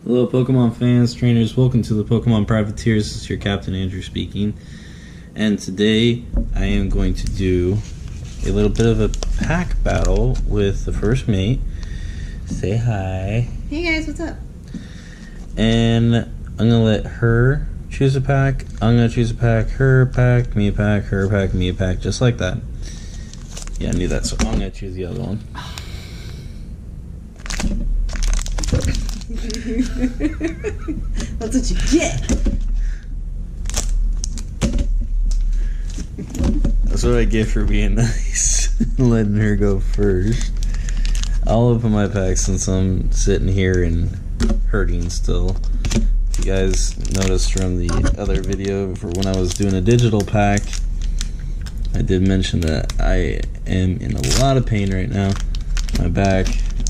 Hello Pokemon fans, trainers, welcome to the Pokemon Privateers. This is your Captain Andrew speaking. And today I am going to do a little bit of a pack battle with the first mate. Say hi. Hey guys, what's up? And I'm going to let her choose a pack. I'm going to choose a pack, her pack, me a pack, her pack, me a pack, just like that. Yeah, I knew that, so I'm going to choose the other one. That's what you get. That's what I get for being nice and letting her go first. I'll open my pack since I'm sitting here and hurting still. If you guys noticed from the other video for when I was doing a digital pack, I did mention that I am in a lot of pain right now. My back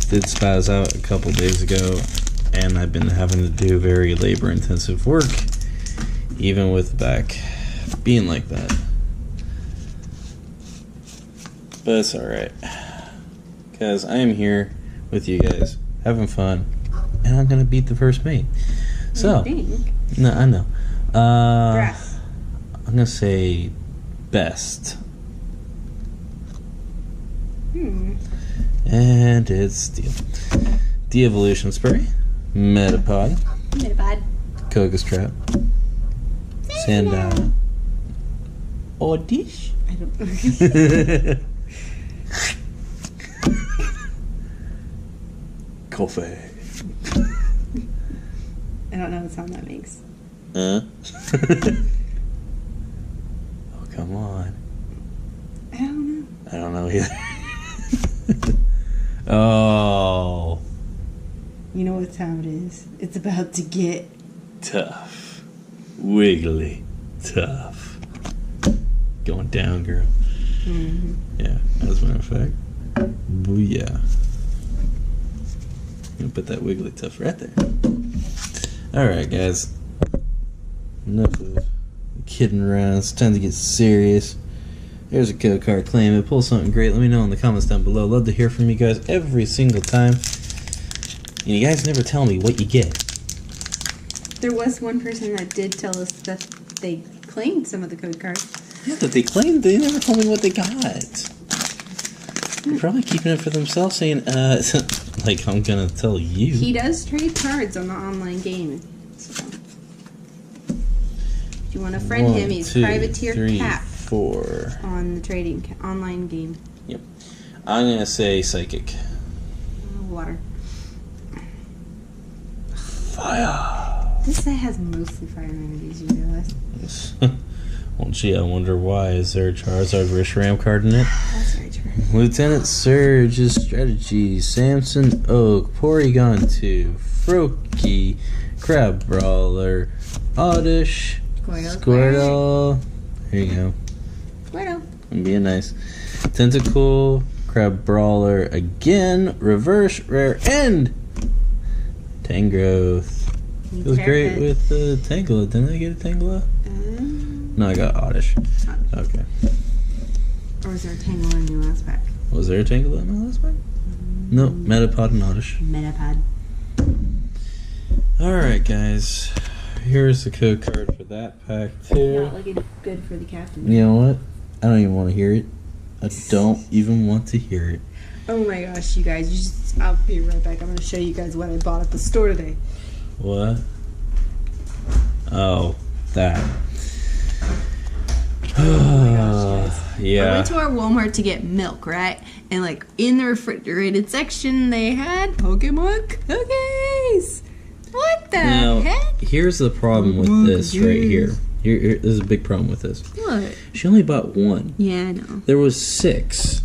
did spaz out a couple days ago, and I've been having to do very labor-intensive work, even with the back being like that. But it's alright, because I am here with you guys, having fun, and I'm going to beat the first mate. So, no, I know. Grass. I'm going to say best. And it's De-Evolution Spray, Metapod, Koga's Trap, Sandile, Oddish, I don't Coffee. I don't know the sound that makes. Oh, come on. I don't know. I don't know either. Oh. You know what time it is. It's about to get Tough. Wiggly. Tough. Going down, girl. Mm-hmm. Yeah, as a matter of fact. Booyah. I'm gonna put that wiggly tough right there. Alright, guys. Enough of kidding around. It's time to get serious. There's a code card. Claim it. Pull something great. Let me know in the comments down below. Love to hear from you guys every single time. And you guys never tell me what you get. There was one person that did tell us that they claimed some of the code cards. Yeah, that they claimed. They never told me what they got. They're probably keeping it for themselves, saying, like, I'm gonna tell you. He does trade cards on the online game. So. If you want to friend him, he's Privateer Cap. 4 On the trading online game. Yep. I'm gonna say Psychic. Water. Fire. This set has mostly fire entities, you realize? Well, gee, I wonder why. Is there a Charizard Reshiram card in it? That's very true. Lieutenant Surge's Strategy, Samson Oak, Porygon 2, Froakie, Crab Brawler, Oddish, Squirtle. There you go. Squirtle. I'm being nice. Tentacle, Crab Brawler again, Reverse Rare, and Tangrowth. It was great with Tangela. Didn't I get a Tangela? No, I got Oddish. Okay. Or was there a Tangela in your last pack? Was there a Tangela in my last pack? No, Metapod and Oddish. Metapod. Alright, guys. Here's the code card for that pack, too. Not looking good for the captain. You know what? I don't even want to hear it. I don't even want to hear it. Oh my gosh, you guys. I'll be right back. I'm going to show you guys what I bought at the store today. What? Oh, that. Oh my gosh, guys. Yeah. I went to our Walmart to get milk, right? And like in the refrigerated section, they had Pokemon cookies. What the heck? Here's the problem with this right here. Here. There's a big problem with this. What? She only bought one. Yeah, I know. There was 6.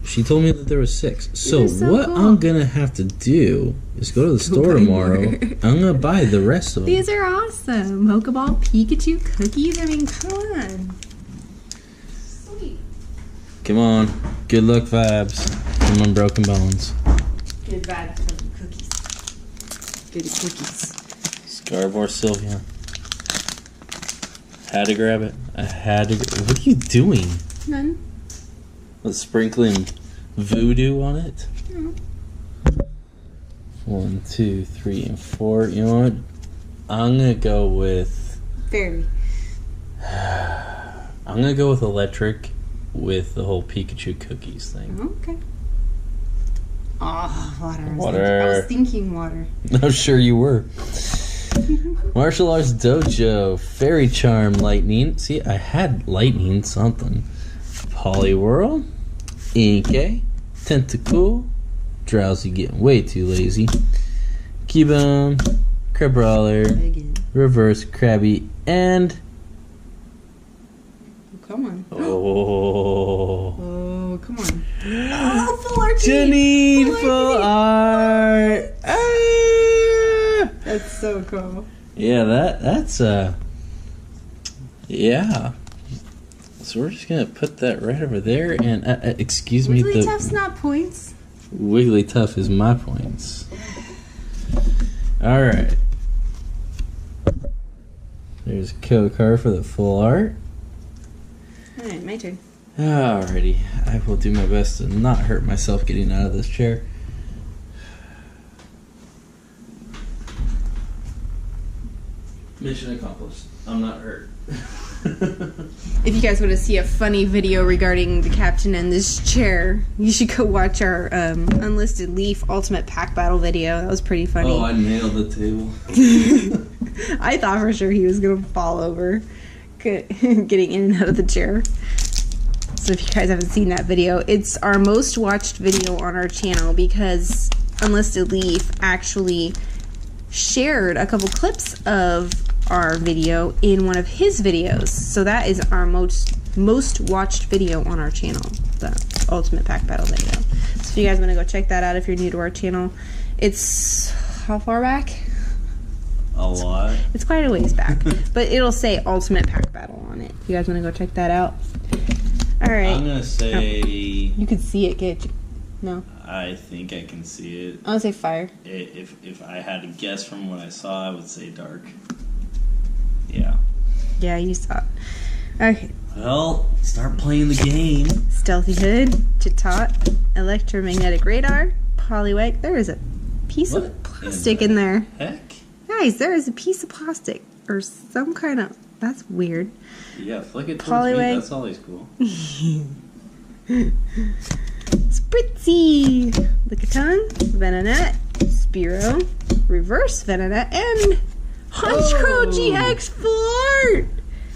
She told me that there was 6. So what cool. I'm gonna have to do is go to the store tomorrow. I'm gonna buy the rest of them. These are awesome. Pokeball Pikachu cookies. I mean, come on. Sweet. Come on. Good luck vibes from Unbroken Bones. Good vibes from cookies. Good cookies. Scarborough Sylvia. Had to grab it. I had to. What are you doing? None. With sprinkling voodoo on it? No. 1, 2, 3, and 4. You know what? I'm gonna go with. Fairy. I'm gonna go with electric with the whole Pikachu cookies thing. Okay. Oh, water. Water. I was thinking water. I'm sure you were. Martial Arts Dojo, Fairy Charm, Lightning. See, I had Lightning something. Poliwhirl, Inkay, Tentacool, Drowsy getting way too lazy, Cubone, Crabrawler, Reverse Krabby, and... Come on. Oh, come on. Oh, full art. Janine, full art. Ah! That's so cool. Yeah, that's yeah. So we're just gonna put that right over there, and excuse me, Wigglytuff's not points. Wigglytuff is my points. All right. There's a code card for the full art. All right, my turn. Alrighty, I will do my best to not hurt myself getting out of this chair. Mission accomplished. I'm not hurt. If you guys want to see a funny video regarding the captain and this chair, you should go watch our Unlisted Leaf Ultimate Pack Battle video. That was pretty funny. Oh, I nailed the table. I thought for sure he was going to fall over getting in and out of the chair. So if you guys haven't seen that video, it's our most watched video on our channel because Unlisted Leaf actually shared a couple clips of our video in one of his videos. So that is our most watched video on our channel, the Ultimate Pack Battle video. So if you guys want to go check that out if you're new to our channel, it's how far back? A lot. It's quite a ways back, but it'll say Ultimate Pack Battle on it. If you guys want to go check that out. All right. I'm gonna say. You could see it, can't you? No. I think I can see it. I'm gonna say fire. If I had to guess from what I saw, I would say dark. Yeah. Yeah, you saw it. Okay. Well, start playing the game. Stealthy Hood, Chatot, Electromagnetic Radar, Poliwag. There is a piece of plastic in there. Heck? Guys, there is a piece of plastic or some kind of. That's weird. Yeah, flick it towards me. That's always cool. Spritzy, Lickitung, Venonat, Spearow, Reverse Venonat, and Honchkrow GX full art!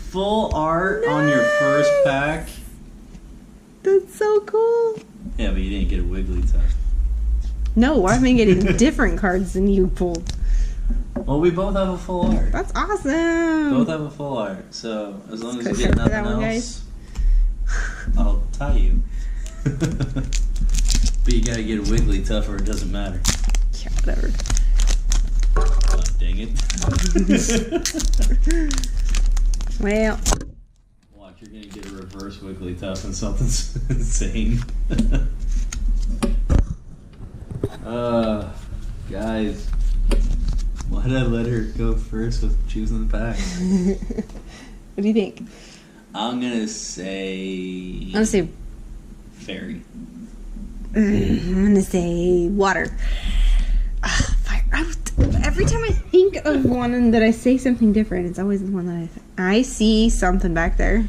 Full art on your first pack? That's so cool. Yeah, but you didn't get a Wigglytuff. No, I've been getting different cards than you pulled. Well, we both have a full art. That's awesome. Both have a full art, so as long as you Let's get go for nothing that one, else, I'll tie you. But you gotta get a Wigglytuff or it doesn't matter. Yeah, whatever. Oh, dang it. Well. Watch, you're gonna get a reverse Wigglytuff and something's insane. Guys, why did I let her go first with choosing the pack? What do you think? I'm gonna say fairy. I'm gonna say water. Fire. Every time I think of one that I say something different, it's always the one that I see something back there.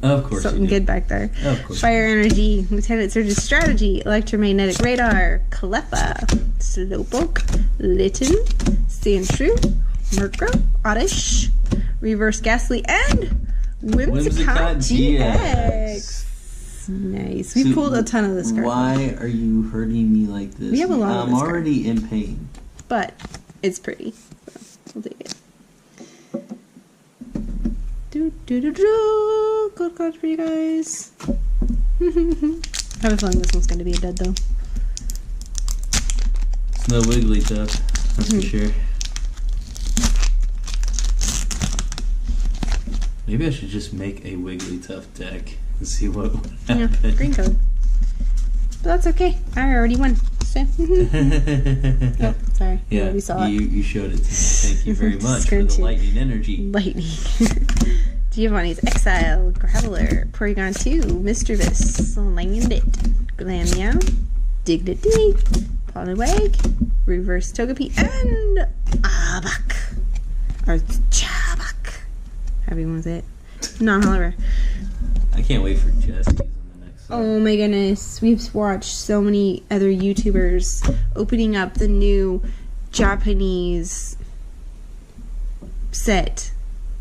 Of course, something good back there. Of course. Fire energy, Lieutenant Surge's strategy, electromagnetic radar, Cleffa, Slowpoke, Litten, Sandshrew, Murkrow, Oddish, Reverse Ghastly, and Whimsicott GX. Nice. We pulled a ton of this card. Why are you hurting me like this? We have a lot of this I'm already in pain. But it's pretty. So we'll take it. Good cards for you guys. I have a feeling this one's going to be a dud though. It's no Wigglytuff, that's for sure. Maybe I should just make a Wigglytuff deck and see what would happen. Yeah, green code. But that's okay. I already won. So. Oh, sorry. Yeah, we saw it. You showed it to me. Thank you very much for the lightning energy. Lightning. Giovanni's Exile, Graveler, Porygon 2, Mischievous, Landit, Glammeow, Dignity, Poliwag, Reverse Togepi, and Arbok. Or Chabak. However you want to say it. Non-However. I can't wait for Jesse's in the next one. Oh my goodness. We've watched so many other YouTubers opening up the new Japanese set.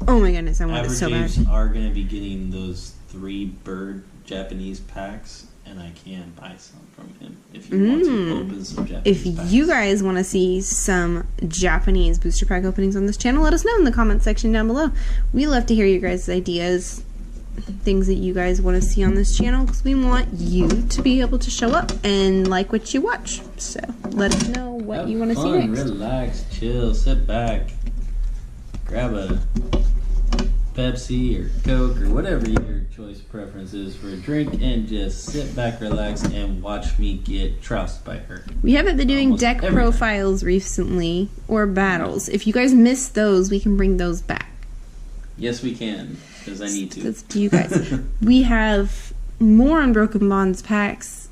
Oh my goodness, I want it so bad. Average are going to be getting those 3 bird Japanese packs, and I can buy some from him if you want to open some Japanese If packs. you guys want to see some Japanese booster pack openings on this channel, let us know in the comment section down below. We love to hear your guys' ideas, things that you guys want to see on this channel, because we want you to be able to show up and like what you watch. So let us know what you want to see next. Relax, chill, sit back, grab a Pepsi or Coke or whatever your choice preference is for a drink, and just sit back, relax, and watch me get trounced by her. We haven't been doing Almost deck every time. profiles recently, or battles. If you guys missed those, we can bring those back. Yes, we can, because I need to. That's to you guys. We have more Unbroken Bonds packs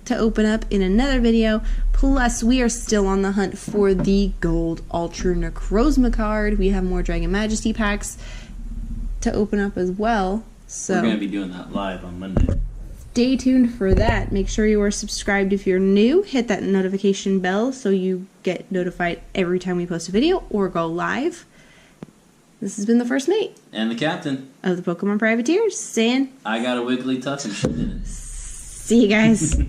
to open up in another video. Plus, we are still on the hunt for the Gold Ultra Necrozma card. We have more Dragon Majesty packs to open up as well. So We're going to be doing that live on Monday. stay tuned for that. Make sure you are subscribed if you're new. Hit that notification bell so you get notified every time we post a video or go live. This has been the first mate And the captain. of the Pokemon Privateers saying, I got a wiggly tuck and she didn't. see you guys.